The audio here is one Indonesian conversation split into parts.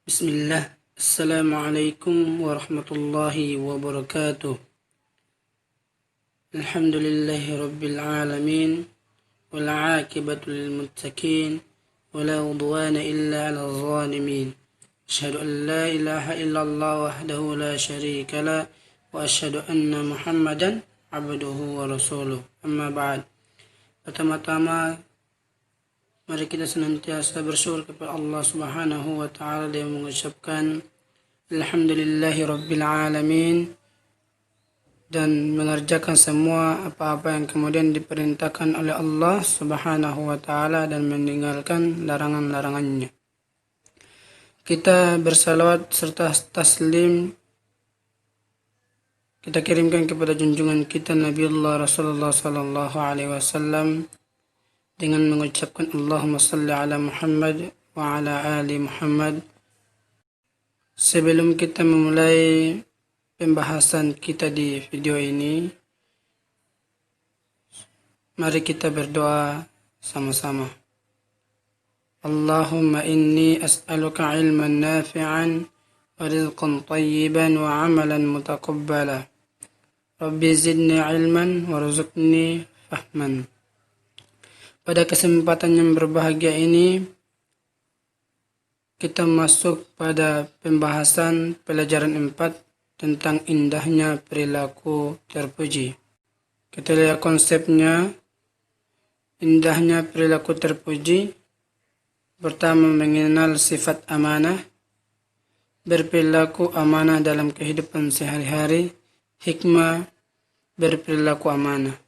Bismillah. Assalamualaikum warahmatullahi wabarakatuh. Alhamdulillahi rabbil alamin. Wal aqibatu lil muttaqin. Wala udwana illa 'alal zalimin. Asyhadu an la ilaha illallah wahdahu la syarika la wa asyhadu anna Muhammadan abduhu wa rasuluh. Amma ba'd. Pertama-tama mari kita senantiasa bersyukur kepada Allah Subhanahu wa taala dan mengucapkan alhamdulillahi rabbil alamin dan mengerjakan semua apa-apa yang kemudian diperintahkan oleh Allah Subhanahu wa taala dan meninggalkan larangan-larangannya. Kita bersalawat serta taslim kita kirimkan kepada junjungan kita Nabiullah Rasulullah sallallahu alaihi wasallam dengan mengucapkan Allahumma salli ala Muhammad wa ala ali Muhammad. Sebelum kita memulai pembahasan kita di video ini, mari kita berdoa sama-sama. Allahumma inni as'aluka ilman nafi'an wa rizqan tayyiban wa amalan mutaqabbala. Rabbi zidni ilman warzuqni fahman. Pada kesempatan yang berbahagia ini, kita masuk pada pembahasan pelajaran 4 tentang indahnya perilaku terpuji. Kita lihat konsepnya, indahnya perilaku terpuji. Pertama, mengenal sifat amanah, berperilaku amanah dalam kehidupan sehari-hari, hikmah berperilaku amanah.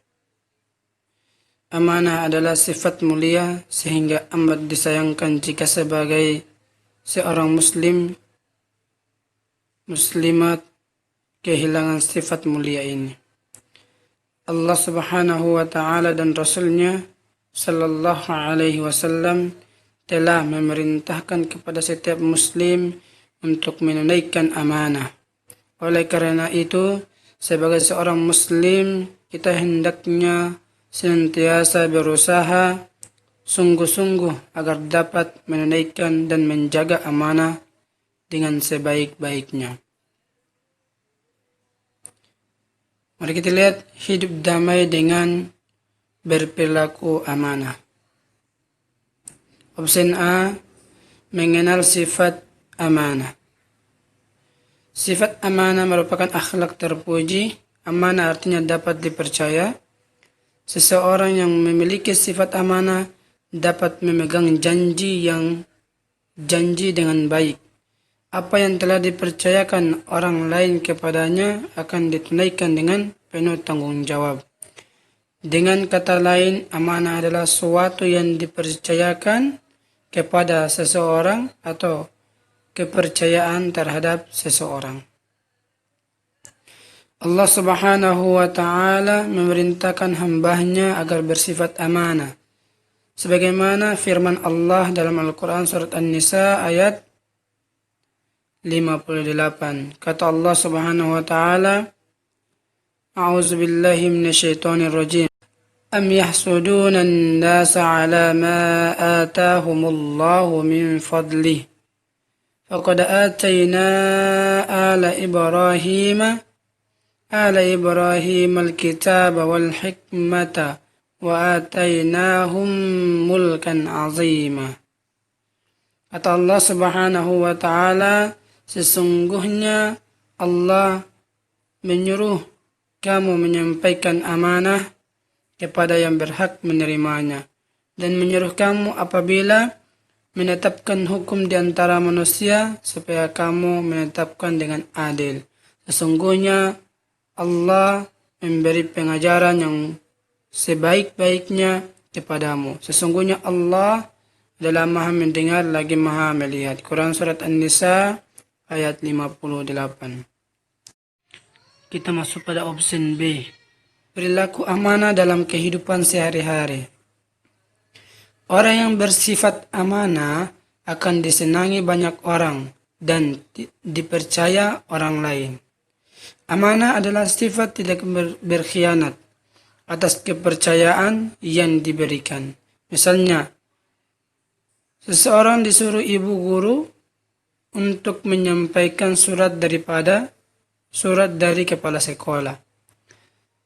Amanah adalah sifat mulia sehingga amat disayangkan jika sebagai seorang muslimat kehilangan sifat mulia ini. Allah Subhanahu wa taala dan Rasulnya sallallahu alaihi wasallam telah memerintahkan kepada setiap muslim untuk menunaikan amanah. Oleh karena itu, sebagai seorang muslim, kita hendaknya senantiasa berusaha sungguh-sungguh agar dapat menunaikan dan menjaga amanah dengan sebaik-baiknya. Mari kita lihat hidup damai dengan berperilaku amanah. Opsi A, mengenal sifat amanah. Sifat amanah merupakan akhlak terpuji. Amanah artinya dapat dipercaya. Seseorang yang memiliki sifat amanah dapat memegang janji dengan baik. Apa yang telah dipercayakan orang lain kepadanya akan ditunaikan dengan penuh tanggung jawab. Dengan kata lain, amanah adalah sesuatu yang dipercayakan kepada seseorang atau kepercayaan terhadap seseorang. Allah Subhanahu wa ta'ala memerintahkan hambanya agar bersifat amanah. Sebagaimana firman Allah dalam Al-Quran surat An-Nisa ayat 58. Kata Allah Subhanahu wa ta'ala, A'udzu billahi minasyaitonir rajim. Am yahsuduna an-nasa 'ala ma atahumullahu min fadlih. Faqad atayna ala Ibrahim al-kitab wal-hikmata wa atainahum mulkan azima. Kata Allah Subhanahu wa ta'ala, sesungguhnya Allah menyuruh kamu menyampaikan amanah kepada yang berhak menerimanya dan menyuruh kamu apabila menetapkan hukum di antara manusia supaya kamu menetapkan dengan adil. Sesungguhnya Allah memberi pengajaran yang sebaik-baiknya kepadamu. Sesungguhnya Allah adalah Maha mendengar lagi Maha melihat. Quran surat An-Nisa ayat 58. Kita masuk pada opsi B. Perilaku amanah dalam kehidupan sehari-hari. Orang yang bersifat amanah akan disenangi banyak orang dan dipercaya orang lain. Amanah adalah sifat tidak berkhianat atas kepercayaan yang diberikan. Misalnya, seseorang disuruh ibu guru untuk menyampaikan surat dari kepala sekolah.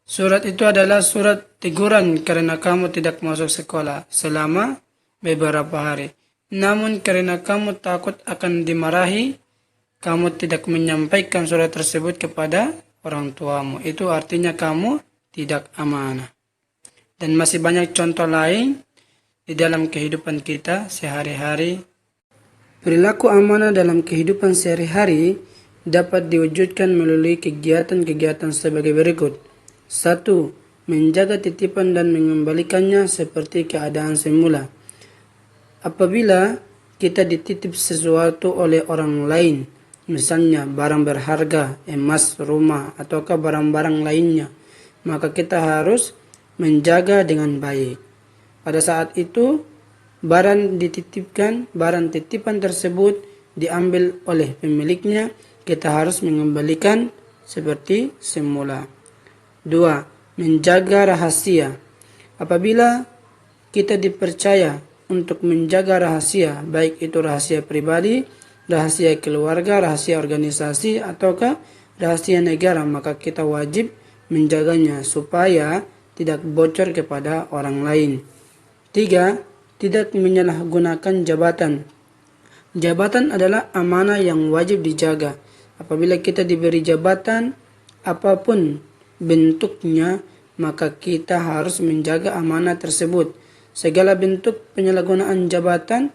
Surat itu adalah surat teguran karena kamu tidak masuk sekolah selama beberapa hari. Namun karena kamu takut akan dimarahi, kamu tidak menyampaikan surat tersebut kepada orang tuamu. Itu artinya kamu tidak amanah. Dan masih banyak contoh lain di dalam kehidupan kita sehari-hari. Perilaku amanah dalam kehidupan sehari-hari dapat diwujudkan melalui kegiatan-kegiatan sebagai berikut. 1. Menjaga titipan dan mengembalikannya seperti keadaan semula. Apabila kita dititip sesuatu oleh orang lain, misalnya barang berharga, emas, rumah, ataukah barang-barang lainnya, maka kita harus menjaga dengan baik. Pada saat itu, barang titipan tersebut diambil oleh pemiliknya, kita harus mengembalikan seperti semula. 2. Menjaga rahasia. Apabila kita dipercaya untuk menjaga rahasia, baik itu rahasia pribadi, rahasia keluarga, rahasia organisasi, ataukah rahasia negara, maka kita wajib menjaganya supaya tidak bocor kepada orang lain. 3. Tidak menyalahgunakan jabatan. Jabatan adalah amanah yang wajib dijaga. Apabila kita diberi jabatan, apapun bentuknya, maka kita harus menjaga amanah tersebut. Segala bentuk penyalahgunaan jabatan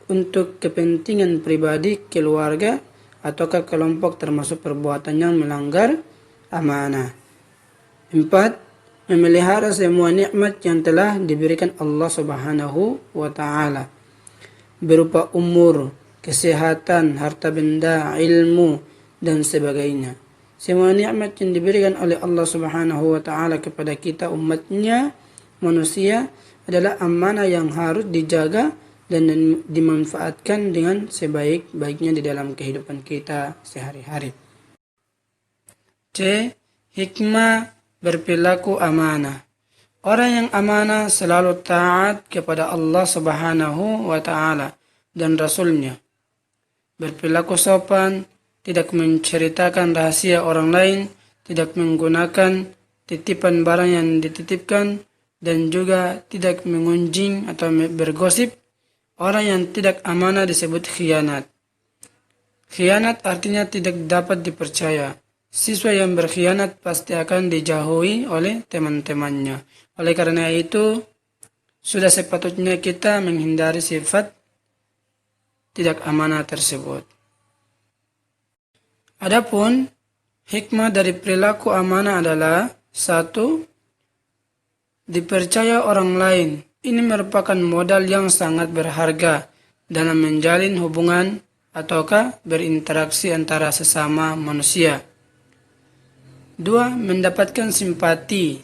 untuk kepentingan pribadi, keluarga, ataukah kelompok termasuk perbuatan yang melanggar amanah. 4. Memelihara semua nikmat yang telah diberikan Allah Subhanahu wa Ta'ala, berupa umur, kesehatan, harta benda, ilmu, dan sebagainya. Semua nikmat yang diberikan oleh Allah Subhanahu wa Ta'ala kepada kita umatnya manusia adalah amanah yang harus dijaga dan dimanfaatkan dengan sebaik-baiknya di dalam kehidupan kita sehari-hari. C. Hikmah berperilaku amanah. Orang yang amanah selalu taat kepada Allah Subhanahu wa Ta'ala dan Rasulnya. Berperilaku sopan, tidak menceritakan rahasia orang lain, tidak menggunakan titipan barang yang dititipkan, dan juga tidak mengunjing atau bergosip. Orang yang tidak amanah disebut khianat. Khianat artinya tidak dapat dipercaya. Siswa yang berkhianat pasti akan dijauhi oleh teman-temannya. Oleh karena itu, sudah sepatutnya kita menghindari sifat tidak amanah tersebut. Adapun hikmah dari perilaku amanah adalah 1. Dipercaya orang lain. Ini merupakan modal yang sangat berharga dalam menjalin hubungan ataukah berinteraksi antara sesama manusia. 2. Mendapatkan simpati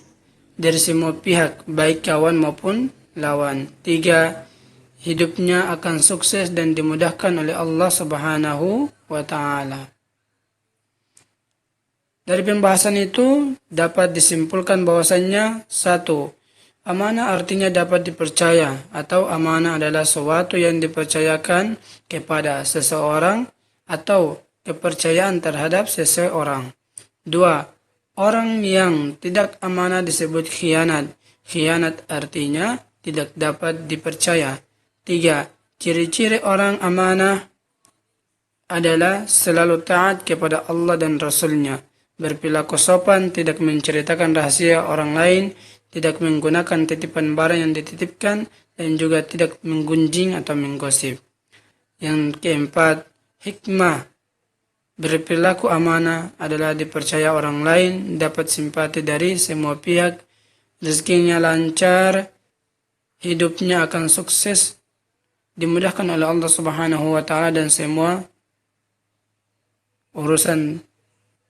dari semua pihak, baik kawan maupun lawan. 3. Hidupnya akan sukses dan dimudahkan oleh Allah Subhanahu wa Ta'ala. Dari pembahasan itu dapat disimpulkan bahwasannya 1. Amanah artinya dapat dipercaya, atau amanah adalah sesuatu yang dipercayakan kepada seseorang atau kepercayaan terhadap seseorang. 2. Orang yang tidak amanah disebut khianat. Khianat artinya tidak dapat dipercaya. 3. Ciri-ciri orang amanah adalah selalu taat kepada Allah dan Rasulnya, berperilaku sopan, tidak menceritakan rahasia orang lain, tidak menggunakan titipan barang yang dititipkan, dan juga tidak menggunjing atau menggosip. Yang keempat, hikmah berperilaku amanah adalah dipercaya orang lain, dapat simpati dari semua pihak, rezekinya lancar, hidupnya akan sukses, dimudahkan oleh Allah Subhanahu wa Ta'ala, dan semua urusan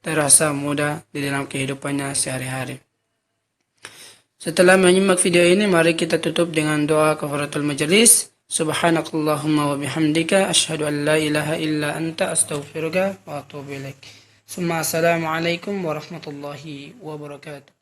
terasa mudah di dalam kehidupannya sehari-hari. Setelah menyimak video ini, mari kita tutup dengan doa kafaratul majelis. Subhanakallahumma wa bihamdika asyhadu an la ilaha illa anta astaghfiruka wa atubu ilaik. Assalamualaikum warahmatullahi wabarakatuh.